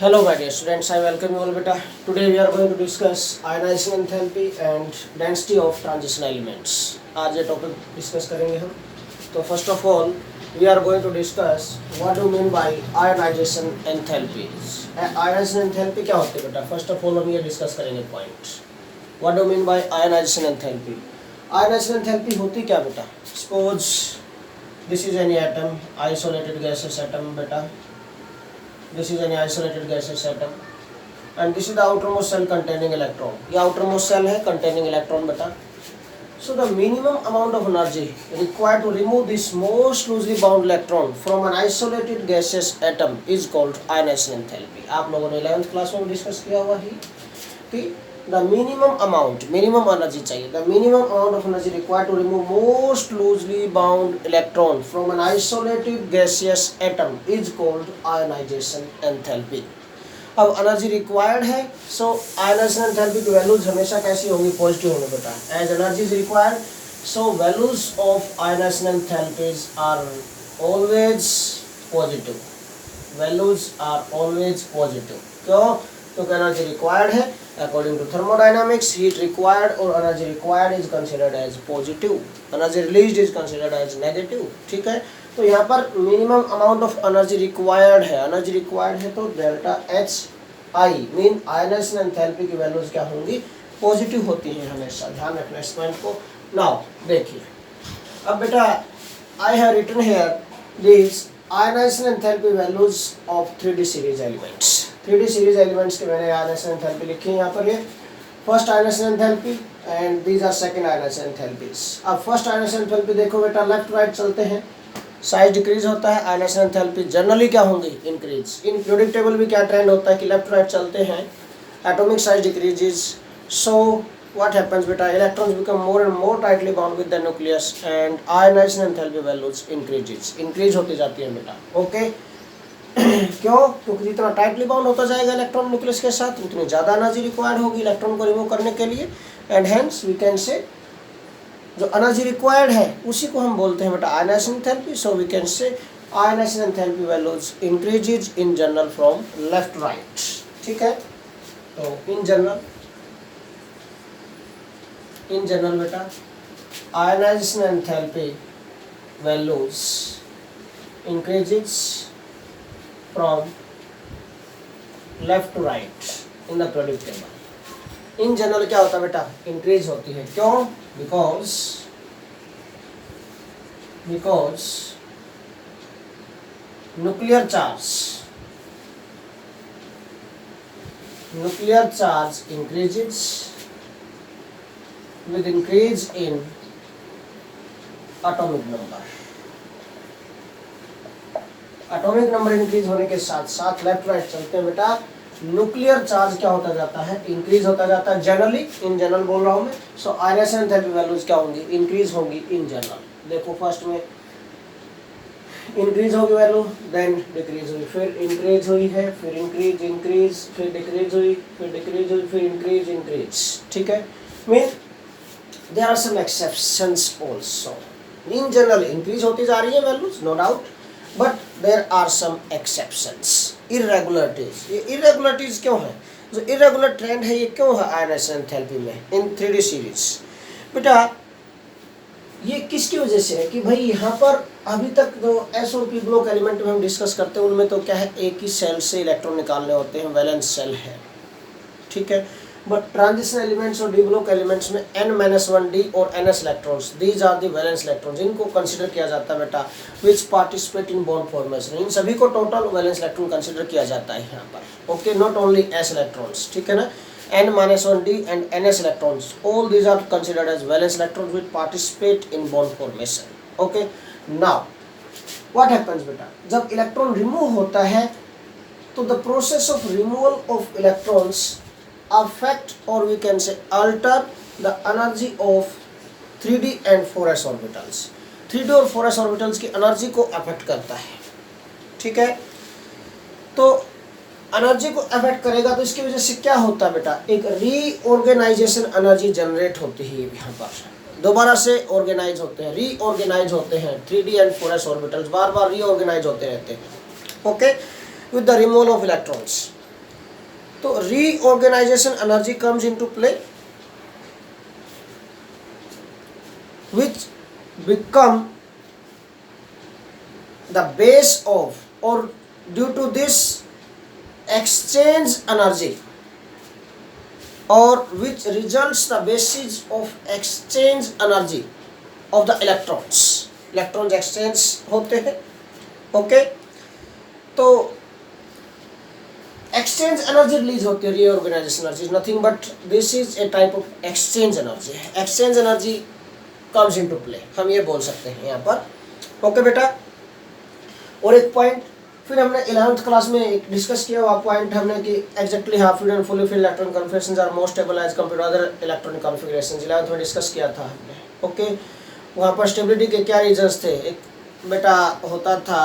Hello my dear students, I welcome you all beta. Today we are going to discuss ionization enthalpy and density of transition elements. आज ये topic discuss करेंगे हम. तो first of all we are going to discuss what do you mean by ionization enthalpies. Ionization enthalpy क्या होती है बेटा? First of all हम ये डिस्कस करेंगे point. What do you mean by ionization enthalpy? Ionization enthalpy होती क्या बेटा? Suppose this is any atom, isolated gaseous atom beta. This is an isolated gaseous atom and this is the outermost shell containing electron. ये outermost shell है containing electron बेटा. So the minimum amount of energy required to remove this most loosely bound electron from an isolated gaseous atom is called ionization enthalpy. आप लोगों ने 11th class में discuss किया हुआ ही कि the minimum energy चाहिए. The minimum amount of energy required to remove most loosely bound electron from an isolated gaseous atom is called ionization enthalpy. अब energy required है, सो आयनाइजेशन एंथैल्पी की values हमेशा कैसी होंगी? पॉजिटिव होंगी बेटा. As energy is required, so values of ionization enthalpies are always positive. Values are always positive. क्यों? क्योंकि एनर्जी रिक्वायर्ड है. According to thermodynamics, heat required और energy required is considered as positive, energy released is considered as negative. ठीक है, तो यहाँ पर minimum amount of energy required है. एनर्जी रिक्वायर्ड है तो delta H I mean ionization enthalpy की वैल्यूज क्या होंगी? पॉजिटिव होती हैं हमेशा. ध्यान रखना इस पॉइंट को. नाउ देखिए, अब बेटा I have written here this ionization enthalpy values of 3D series elements. 3D series elements के मैंने आयनाइजेशन एंथैल्पी लिखी है यहाँ पर. ये first ionization enthalpy and these are second ionization enthalpies. अब फर्स्ट आयनाइजेशन एंथैल्पी देखो बेटा, लेफ्ट राइट चलते हैं, साइज डिक्रीज होता है. आयनाइजेशन एंथैल्पी जनरली क्या होंगी? इंक्रीज. इन पीरियोडिक टेबल भी क्या ट्रेंड होता है कि लेफ्ट राइट चलते हैं, atomic size decreases. So what happens बेटा, electrons become more and more tightly bound with the nucleus and ionization enthalpy values increase होती जाती है बेटा. ओके क्यों? क्योंकि जितना टाइटली बाउंड होता जाएगा इलेक्ट्रॉन न्यूक्लियस के साथ, उतनी ज़्यादा एनर्जी रिक्वायर्ड होगी इलेक्ट्रॉन को रिमूव करने के लिए. एंड हेंस वी कैन से जो एनर्जी रिक्वायर्ड है उसी को हम बोलते हैं बेटा ionization enthalpy. So we can say ionization enthalpy values increases in general from left right. ठीक है, तो इन जनरल बेटा ionization enthalpy values increases from left to right in the periodic table. In general क्या होता है बेटा? Increase होती है. क्यों? because nuclear charge increases with increase in atomic number. Atomic number increase होने के साथ साथ लेफ्ट राइट चलते हैं बेटा, न्यूक्लियर चार्ज क्या होता जाता है? इंक्रीज होता जाता है. जनरली, इन जनरल बोल रहा हूँ मैं. सो आयनाइजेशन एंथैल्पी वैल्यूज क्या होंगी? इंक्रीज होंगी इन जनरल. देखो फर्स्ट में इंक्रीज होगी वैल्यू, देन डिक्रीज हुई, फिर इंक्रीज हुई है, फिर इंक्रीज, फिर डिक्रीज हुई, फिर इंक्रीज. ठीक है, mean there are some exceptions also. In general increase होती जा रही है values, no doubt, but there are some exceptions. Irregularities. ये इरेगुलरिटीज क्यों है? जो इरेगुलर ट्रेंड है ये क्यों है आयनाइजेशन एंथैल्पी में इन 3D सीरीज? बेटा ये किसकी वजह से है कि भाई यहाँ पर अभी तक जो एस और पी ब्लॉक एलिमेंट में हम डिस्कस करते हैं उनमें तो क्या है, एक ही सेल से इलेक्ट्रॉन निकालने होते हैं, वैलेंस सेल है. ठीक है, बट ट्रांजिशन एलिमेंट्स और डी ब्लॉक एलिमेंट्स में n-1d और ns electrons, these are the valence electrons, इनको कंसीडर किया जाता है बेटा which participate in bond formation. इन सभी को टोटल वैलेंस इलेक्ट्रॉन कंसीडर किया जाता है यहाँ पर. Okay, not only s electrons. ठीक है ना, n-1d and ns electrons, all these are considered as valence electrons which participate in bond formation. Okay, now what happens बेटा, जब इलेक्ट्रॉन रिमूव होता है तो the process of removal of electrons affect or we can say alter the energy of 3D and 4s orbitals. 3D और 4s orbitals की energy को affect करता है. ठीक है, तो एनर्जी को अफेक्ट करेगा तो इसकी वजह से क्या होता है बेटा, एक रीऑर्गेनाइजेशन एनर्जी जनरेट होती है. यहाँ पर दोबारा से ऑर्गेनाइज होते हैं, रीऑर्गेनाइज होते हैं. 3D एंड 4s orbitals बार बार रीऑर्गेनाइज होते रहते हैं. Okay, with the removal of electrons. तो reorganization energy comes into play which become the base of, or due to this exchange energy, or which results the basis of exchange energy of the electrons. electrons exchange होते हैं. Okay, तो exchange energy release होती है. Reorganization energy nothing but this is a type of exchange energy. Exchange energy comes into play, हम ये बोल सकते हैं यहाँ पर. ओके बेटा, और एक पॉइंट फिर हमने 11th क्लास में एक डिस्कस किया हुआ पॉइंट हमने कि exactly half filled and fully filled electron configurations are more stable as compared to other electronic configurations. 11th में डिस्कस किया था हमने. ओके, वहाँ पर स्टेबिलिटी के क्या रीजंस थे. एक बेटा होता था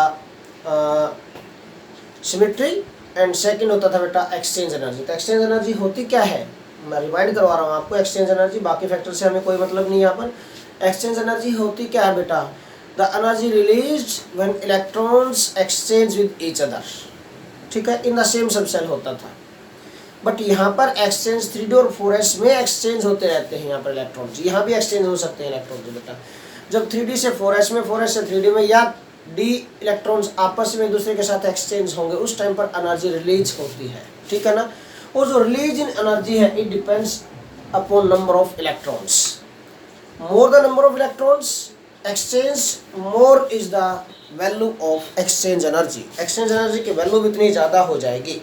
सिमेट्री एंड सेकंड होता था बेटा एक्सचेंज एनर्जी. तो एक्सचेंज एनर्जी होती क्या है, मैं रिमाइंड करवा रहा हूँ आपको. एक्सचेंज एनर्जी बाकी फैक्टर से हमें कोई मतलब नहीं. यहाँ पर एक्सचेंज एनर्जी होती क्या है बेटा, the energy released when electrons exchange with each other. ठीक है, इन द सेम सब सेल होता था. बट यहाँ पर एक्सचेंज 3D और 4s में एक्सचेंज होते रहते हैं. यहाँ पर इलेक्ट्रॉन्स यहाँ भी एक्सचेंज हो सकते हैं इलेक्ट्रॉन्स बेटा. जब 3D से 4s में, 4s से 3D में, या d इलेक्ट्रॉन्स आपस में एक दूसरे के साथ एक्सचेंज होंगे, उस टाइम पर एनर्जी रिलीज होती है. ठीक है ना. और जो रिलीज इन एनर्जी है it depends upon number of electrons. more the number of electrons exchanged, more is the value of exchange energy. exchange energy की वैल्यू भी इतनी ज़्यादा हो जाएगी.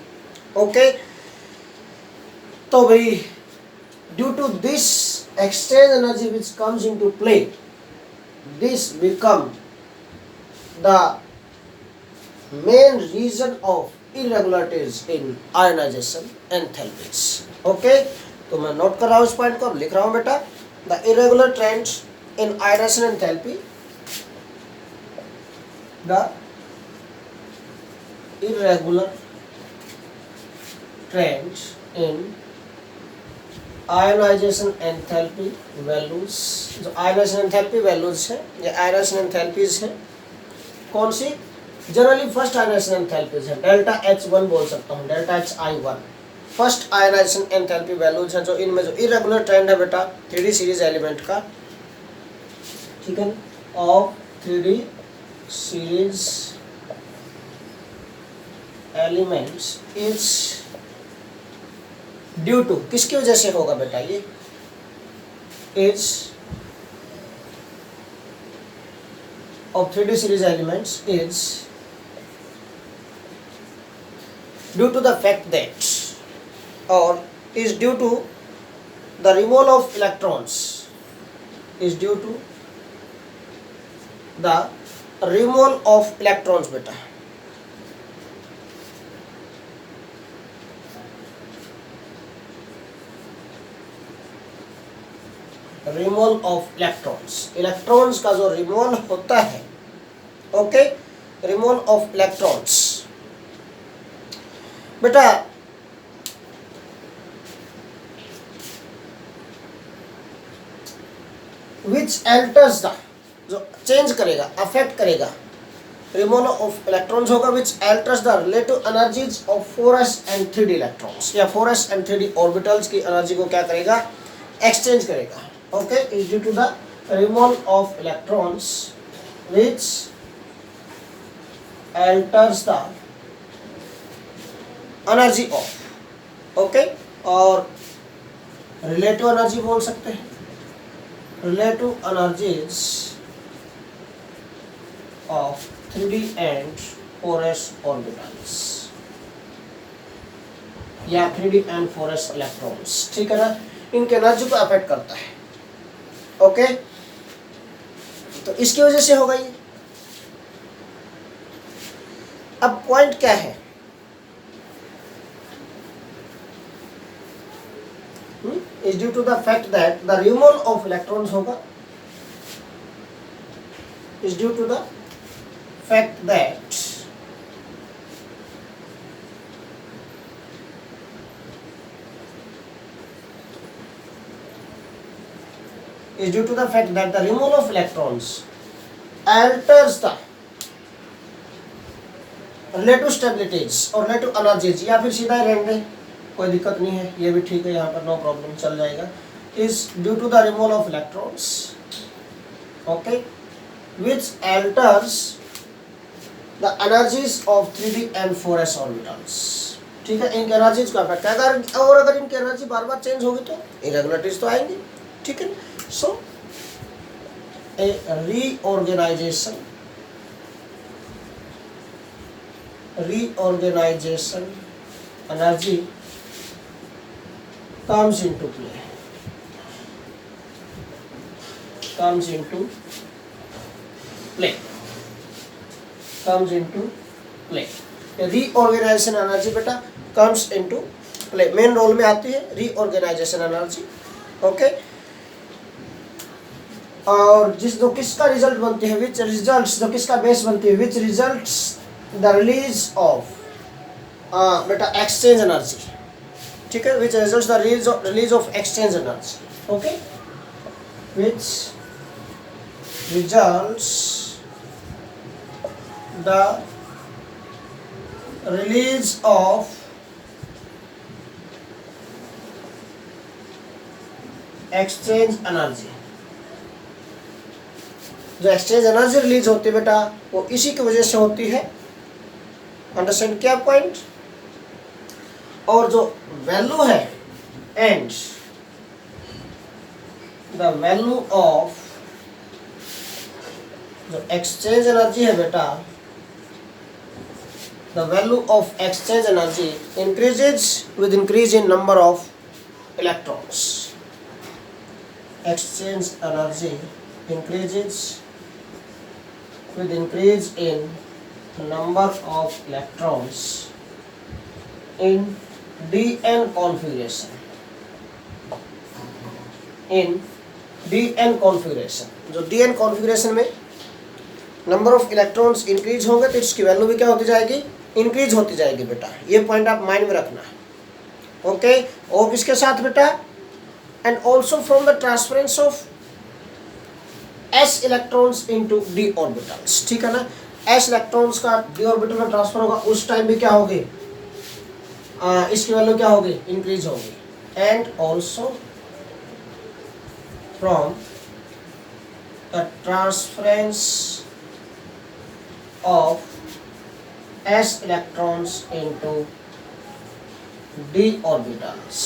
ओके, तो भाई due to this exchange energy which comes into play, this become the main reason of irregularities in ionization enthalpies. Okay, तो मैं नोट कर रहा हूँ इस पॉइंट को, अब लिख रहा हूँ बेटा. The irregular trends in ionization enthalpy, the irregular trends in ionization enthalpy values. जो ionization enthalpy values है, ये ionization enthalpies है. कौन सी? जनरली फर्स्ट ionization enthalpies है, डेल्टा H1 बोल सकता हूँ, delta HI1. First ionization enthalpy values हैं जो इनमें जो इरेगुलर ट्रेंड है बेटा 3D सीरीज एलिमेंट का. ठीक है, of 3D series elements is due to, किसकी वजह से होगा बेटा ये, is of 3D series elements is due to the fact that, or is due to the removal of electrons, is due to the removal of electrons beta. removal of electrons, electrons का जो removal होता है. Okay, removal of electrons बेटा which alters the, जो change करेगा, affect करेगा, removal of electrons होगा which alters the relative energies of 4s and 3D electrons, या 4s and 3D ऑर्बिटल्स की एनर्जी को क्या करेगा, एक्सचेंज करेगा. Okay, is due to the removal of electrons which alters the energy of. Okay, और relative energy बोल सकते हैं, relative energies of 3D and 4s orbitals या 3D and 4s electrons. ठीक है ना, इनके एनर्जी को अफेक्ट करता है. ओके, तो इसकी वजह से होगा ये. अब पॉइंट क्या है, is due to the fact that the removal of electrons होगा, is due to the fact that is due to the fact that the removal of electrons alters the relative stabilities or relative energies, या फिर सीधा ही रहेंगे कोई दिक्कत नहीं है, ये भी ठीक है, यहाँ पर नो प्रॉब्लम, चल जाएगा। Is due to the removal of electrons, okay, which alters the energies of 3d and 4s orbitals, ठीक है। इनकी एनर्जीज का इफेक्ट है, और अगर इनकी एनर्जी बार बार चेंज होगी तो इरेगुलरिटीज तो आएंगी, ठीक है। So a reorganization energy comes into play। Reorganization energy बेटा comes into play, main role में आती है रीऑर्गेनाइजेशन एनर्जी, ओके। और जो किसका रिजल्ट बनती है, विच रिजल्ट्स, जो किसका बेस बनती है, which results the release of बेटा एक्सचेंज एनर्जी, ठीक है, which results the release of exchange energy, okay, which results the release of exchange energy। जो एक्सचेंज एनर्जी रिलीज होती है बेटा वो इसी की वजह से होती है, अंडरस्टैंड किया पॉइंट। और जो वैल्यू है एंड द वैल्यू ऑफ जो एक्सचेंज एनर्जी है बेटा, the value of exchange energy increases with increase in number of electrons। Exchange energy increases with increase in number of electrons in dn configuration। in dn configuration, जो dn configuration में number of electrons increase होंगे तो इसकी value भी क्या होती जाएगी, increase होती जाएगी बेटा, ये पॉइंट आप माइंड में रखना है, ओके। और किसके साथ बेटा, and also from the transference of s electrons into d orbitals, ठीक है ना। s इलेक्ट्रॉन्स का d ऑर्बिटल में ट्रांसफर होगा, उस टाइम भी क्या होगी, इसकी वैल्यू क्या होगी, इंक्रीज होगी। And also from the transference of s electrons into d orbitals।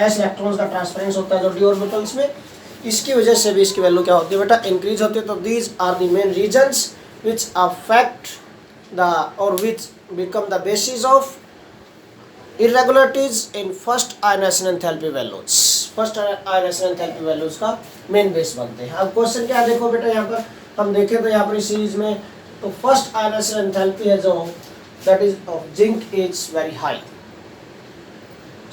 s electrons का ट्रांसफरेंस होता है जो d orbitals में, इसकी वजह से भी इसकी वैल्यू क्या होती है बेटा, इंक्रीज होती है। तो these are the main reasons which affect the or which become the basis of irregularities in first ionization enthalpy values। First ionization enthalpy values का मेन बेस बनते हैं। अब क्वेश्चन क्या देखो बेटा, यहाँ पर हम देखें तो यहाँ पर इस सीरीज में तो फर्स्ट ionization enthalpy है जो that is of zinc is very high,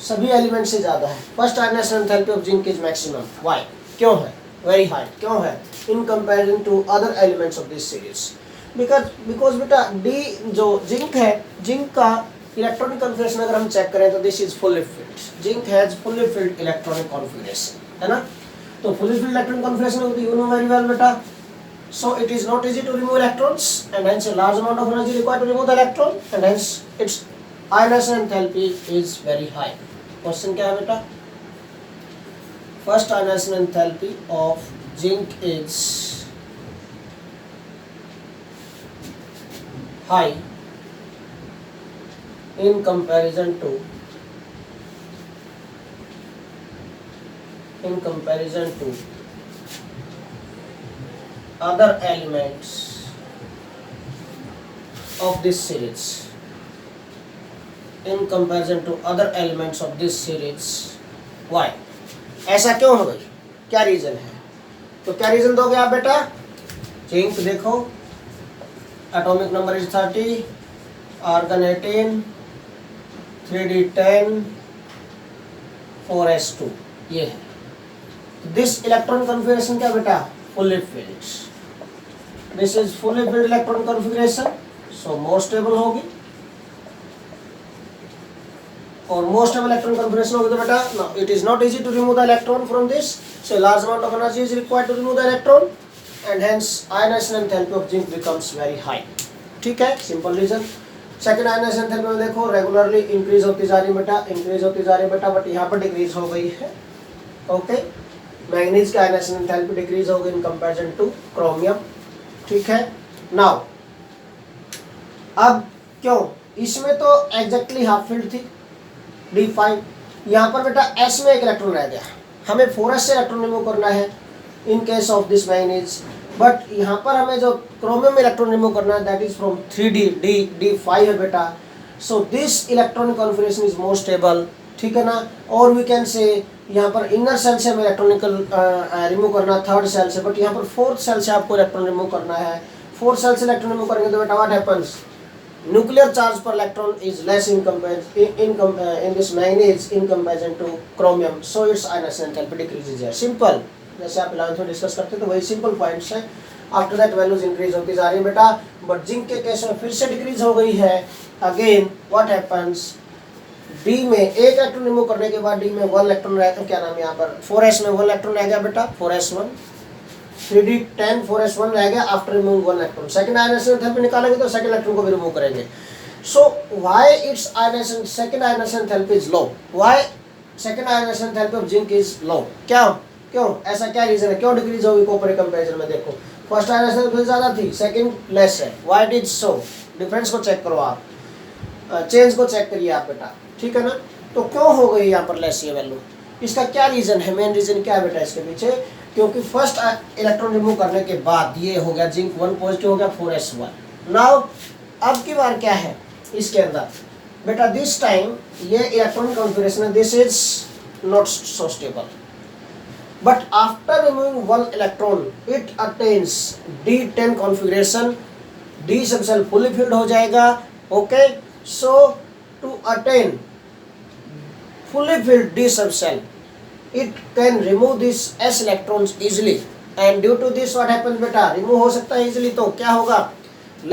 सभी एलिमेंट से ज़्यादा है। First ionization enthalpy of zinc is maximum, why, क्यों है वेरी हाई, क्यों है in comparison to other elements of this series, because बेटा डी जो जिंक है, जिंक का इलेक्ट्रॉनिक कॉन्फ़िगरेशन अगर हम चेक करें तो this is fully filled, zinc has fully filled electronic configuration, है ना। तो फुल्ली फिल्ड इलेक्ट्रॉनिक कॉन्फ़िगरेशन होती है, यू नो वेरी वेल बेटा। So it is not easy to remove electrons and hence a large amount of energy required to remove the electron and hence its ionization enthalpy is very high। Question क्या है बेटा, first ionization enthalpy of zinc is high in comparison to other elements of this series, in comparison to other elements of this series। why, ऐसा क्यों हो गई, क्या reason है, तो क्या रीजन दोगे आप बेटा, जिंक देखो atomic number is 30, argon 18, 3d10, 4s2, ये है। दिस इलेक्ट्रॉन कॉन्फ़िगरेशन क्या बेटा, fully filled, this is fully filled electron configuration, so more stable होगी, और more stable electron configuration होगी तो बेटा no, it is not easy to remove the electron from this, so a large amount of energy is required to remove the electron and hence ionization enthalpy of zinc becomes very high, ठीक है, simple reason। Second ionization enthalpy में देखो regularly increase होती जा रही है बेटा, but यहाँ पर डिक्रीज हो गई है। ओके, मैंगनीज की आयनाइजेशन एंथैल्पी डिक्रीज हो गई इन कंपैरिजन टू क्रोमियम। ठीक है, नाउ अब क्यों, इसमें तो एग्जैक्टली हाफ फील्ड थी D5, यहाँ पर बेटा S में एक इलेक्ट्रॉन रह गया, हमें 4s से इलेक्ट्रॉन रिमूव करना है in case of this manganese, but यहाँ पर हमें जो क्रोमियम इलेक्ट्रॉन रिमूव करना है that is from 3D, D5 है बेटा। So this electronic configuration is more stable, ठीक है ना। और वी कैन से यहाँ पर इनर सेल से हमें इलेक्ट्रॉनिकल रिमूव करना है थर्ड सेल से, बट यहाँ पर फोर्थ सेल से आपको इलेक्ट्रॉन रिमूव करना है। फोर्थ सेल से इलेक्ट्रॉन रिमूव करेंगे तो बेटा what happens, nuclear charge per electron is less in this manganese in comparison to chromium, so its ionization enthalpy decreases here. Simple, जैसे आप 11th में डिस्कस करते तो वही सिंपल पॉइंट्स हैं। आफ्टर दैट वैल्यूज इंक्रीज होती जा रही है बेटा, बट जिंक के केस में फिर से डिक्रीज हो गई है। अगेन व्हाट हैपेंस, डी में एक इलेक्ट्रॉन रिमूव करने के बाद डी में 1 इलेक्ट्रॉन रहता है, क्या नाम है यहाँ पर 4s में 1 इलेक्ट्रॉन रह गया बेटा, 4s1, 3D10 4s1 रह गया after removing 1 electron. Second ionization enthalpy निकालेंगे तो सेकंड इलेक्ट्रॉन को भी रिमूव करेंगे। So why its ionization second ionization enthalpy is low, why second ionization enthalpy of zinc is low, क्यों ऐसा क्या रीजन है, क्यों डिक्रीज होगी कॉपर के कंपैरिजन में। देखो फर्स्ट आयनाइजेशन एंथैल्पी ज्यादा थी, सेकंड लेस है, why it is so, difference को चेक करो आप, चेंज को चेक करिए आप बेटा, ठीक है ना। तो क्यों हो गई यहाँ पर लेस ये वैल्यू, इसका क्या रीजन है, मेन रीजन क्या है बेटा इसके पीछे, क्योंकि फर्स्ट इलेक्ट्रॉन रिमूव करने के बाद ये हो गया जिंक 1 पॉजिटिव हो गया 4s1। नाउ अब की बार क्या है इसके अंदर बेटा, दिस टाइम ये इलेक्ट्रॉन कॉन्फिगरेशन है, this is not so stable, but after removing 1 electron it attains D10 configuration, D subshell fully filled हो जाएगा। Okay, so to attain fully filled D subcell, it can remove this S electrons easily, and due to this what happens बेटा, remove हो सकता है easily, तो क्या होगा,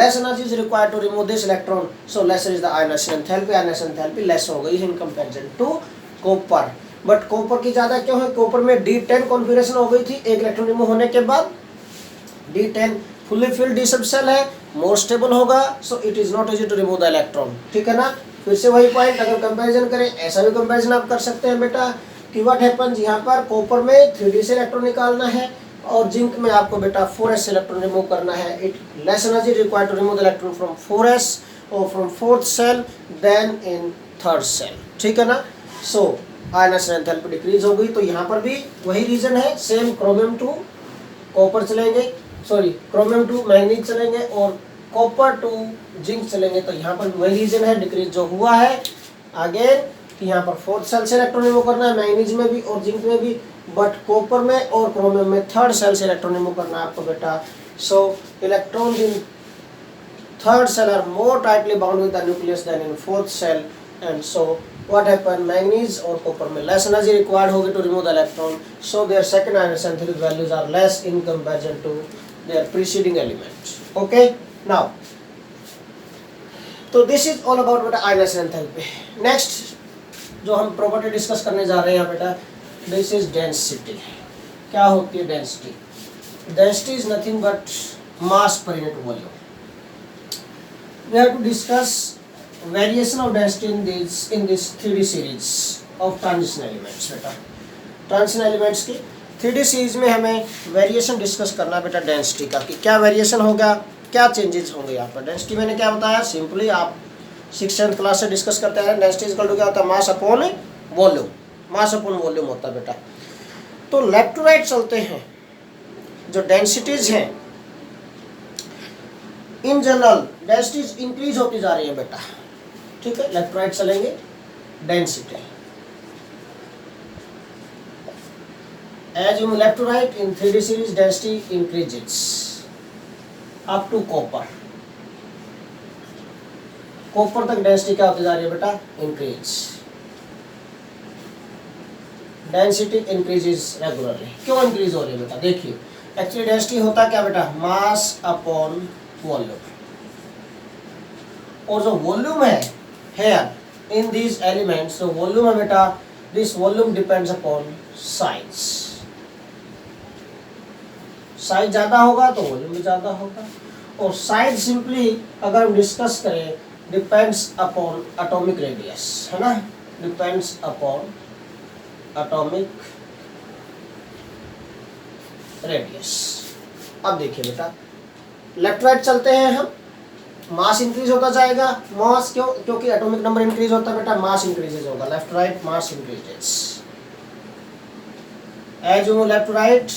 less energy is required to remove this electron, so lesser is the ionization enthalpy, ionization enthalpy less हो गई in comparison to copper, but copper की ज़्यादा क्यों है, copper में D10 कॉन्फ़िगरेशन हो गई थी एक इलेक्ट्रॉन रिमूव होने के बाद, D10 fully filled D subcell है, more stable होगा, so it is not easy to remove the electron, ठीक है ना। फिर से वही पॉइंट, अगर कंपैरिजन करें ऐसा भी कंपैरिजन आप कर सकते हैं बेटा कि व्हाट हैपेंस, यहाँ पर कॉपर में 3D से इलेक्ट्रॉन निकालना है और जिंक में आपको बेटा 4s से इलेक्ट्रॉन रिमूव करना है। It less energy required to remove the electron from 4s और फ्रॉम fourth shell then in third shell, ठीक है ना। सो आयनाइजेशन एंथैल्पी डिक्रीज हो गई, तो यहाँ पर भी वही रीजन है, सेम क्रोमियम टू कॉपर चलेंगे, सॉरी क्रोमियम टू मैंगनीज चलेंगे और कॉपर टू जिंक चलेंगे, तो यहाँ पर वही रीजन है डिक्रीज जो हुआ है। अगेन कि यहाँ पर फोर्थ सेल से इलेक्ट्रॉन रिमूव करना है मैंगनीज में भी और जिंक में भी, बट कॉपर में और क्रोमियम में थर्ड सेल से इलेक्ट्रॉन रिमूव करना है आपको बेटा। So electron in third shell are more tightly bound with the nucleus than in fourth shell, and so what happen, manganese और कॉपर में लेस एनर्जी रिक्वायर्ड होगी to remove the electron, so their second ionization enthalpy values are less in comparison to their preceding elements. Okay, now तो this is all about बेटा ionization enthalpy. Next जो हम property discuss करने जा रहे हैं बेटा, दिस इज डेंसिटी। क्या होती है density, density is nothing but mass per unit volume. We have to discuss variation of density in this 3D series of transition elements बेटा। ट्रांजिशन एलिमेंट्स की 3D सीरीज में हमें वेरिएशन डिस्कस करना बेटा density का, कि क्या वेरिएशन होगा, क्या चेंजेस होंगे यहाँ पर। डेंसिटी मैंने क्या बताया, सिंपली आप 6th क्लास से डिस्कस करते हैं, डेंसिटी इक्वल टू क्या होता है, mass upon volume, mass upon volume होता है बेटा। तो लेफ्ट टू राइट चलते हैं, जो डेंसिटीज हैं इन जनरल डेंसिटीज इंक्रीज होती जा रही है बेटा, ठीक है। लेफ्ट राइट चलेंगे, density as you move left to right in 3D series density increases up to copper, copper तक डेंसिटी क्या होती जा रही है बेटा, इंक्रीज, डेंसिटी इंक्रीजेस रेगुलरली। क्यों इंक्रीज हो रही है बेटा, देखिए एक्चुअली डेंसिटी होता क्या बेटा, मास अपॉन वॉल्यूम, और जो वॉल्यूम है हेयर इन दीज एलिमेंट्स, जो वॉल्यूम है बेटा, this volume depends upon size, size ज़्यादा होगा तो वॉल्यूम भी ज़्यादा होगा। और साइज सिंपली अगर हम डिस्कस करें डिपेंड्स अपॉन एटॉमिक रेडियस, है ना, डिपेंड्स अपॉन एटॉमिक रेडियस। अब देखिए बेटा, लेफ्ट राइट चलते हैं हम, मास इंक्रीज होता जाएगा, मास क्यों, क्योंकि एटॉमिक नंबर इंक्रीज होता है बेटा, मास इंक्रीजेज होगा, left right mass increases, as you move left right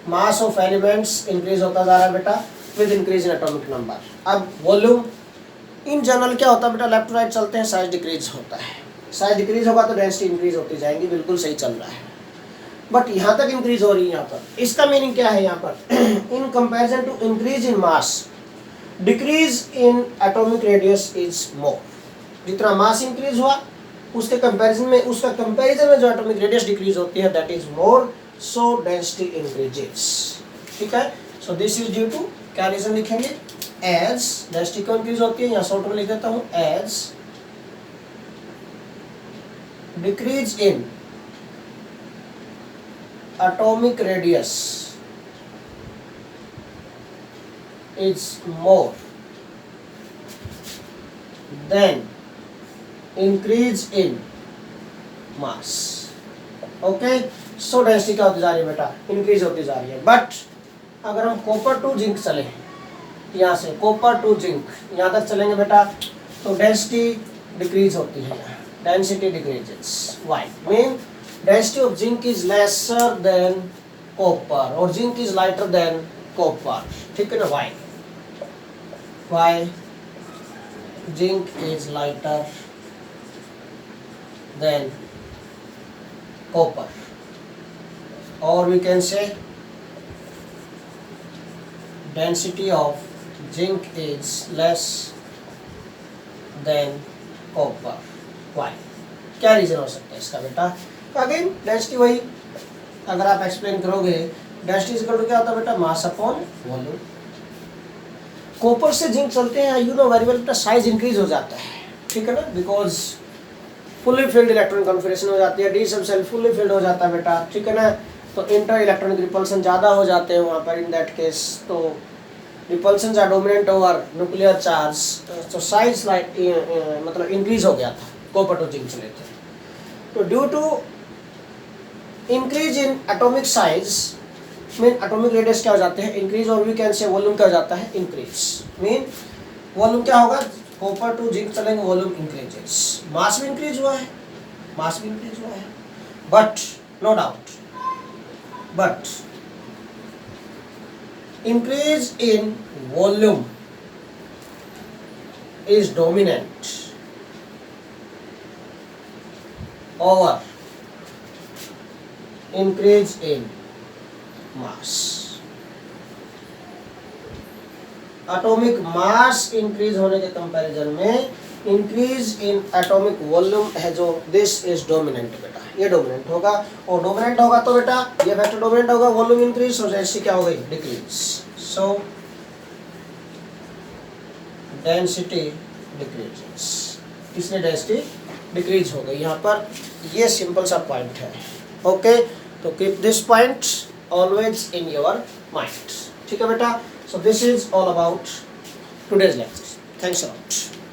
mass of elements increase होता जा रहा है बेटा with increase in atomic number. अब वॉल्यूम इन जनरल क्या होता है बेटा, लेफ्ट राइट चलते हैं, साइज डिक्रीज होता है, साइज डिक्रीज होगा तो डेंसिटी इंक्रीज होती जाएंगी, बिल्कुल सही चल रहा है, बट यहाँ तक इंक्रीज हो रही है यहाँ पर, इसका मीनिंग क्या है यहाँ पर, in comparison to increase in mass decrease in atomic radius is more. जितना मास इंक्रीज हुआ उसके कंपैरिजन में, उसका कंपैरिजन में जो एटॉमिक रेडियस डिक्रीज होती है that is more, so density increases. ठीक है, so this is due to, क्या रीजन लिखेंगे, एज डेंसिटी क्यों इंक्रीज होती है, यहाँ शॉर्ट में लिख देता हूँ, as decrease in atomic radius is more than increase in mass. Okay, so density क्या होती जा रही है बेटा, इंक्रीज होती जा रही है। बट अगर हम कॉपर टू जिंक चले, यहाँ से कॉपर टू जिंक यहाँ तक चलेंगे बेटा, तो डेंसिटी डिक्रीज होती है, density decreases. Why mean density of zinc is lesser than copper or zinc is lighter than copper, ठीक है ना, why zinc is lighter than copper, or we can say density of zinc is less than copper, why, क्या reason हो सकता है इसका बेटा, again density वही, अगर आप एक्सप्लेन करोगे डेंसिटी इज इक्वल टू क्या होता है बेटा, मास अपॉन वॉल्यूम। कॉपर से जिंक चलते हैं, यू नो वेरी वेल बेटा, साइज इंक्रीज हो जाता है, ठीक है ना, because fully filled electron configuration हो जाती है, डी सब सेल फुली फिल्ड हो जाता है बेटा, ठीक है ना, तो इंटर इलेक्ट्रॉनिक रिपल्सन ज़्यादा हो जाते हैं वहाँ पर, इन दैट केस तो repulsion are dominant over nuclear charge, तो साइज मतलब इंक्रीज हो गया था कॉपर टू जिंक चले थे। तो due to increase in atomic size mean atomic radius क्या हो जाते हैं, इंक्रीज, और वी कैन से वॉल्यूम क्या हो जाता है, इंक्रीज, मीन वॉल्यूम क्या होगा, कॉपर टू जिंक चलेंगे, वॉल्यूम इंक्रीजेस, मास भी इंक्रीज हुआ है, मास भी इंक्रीज हुआ है, but no doubt, but increase in volume is dominant over increase in mass. Atomic mass increase होने के कंपैरिजन में इंक्रीज इन एटॉमिक वॉल्यूम है जो, दिस इज डोमिनेंट बेटा, ये डोमिनेंट होगा, और डोमिनेंट होगा तो बेटा ये फैक्टर डोमिनेंट होगा, वॉल्यूम इंक्रीज हो जाए, क्या हो गई, डिक्रीज, सो डेंसिटी डिक्रीजेस, इसलिए डेंसिटी डिक्रीज हो गई यहाँ पर, ये सिंपल सा पॉइंट है। ओके, तो keep this point always in your mind, ठीक है बेटा। सो this is all about today's lecture, thanks a lot.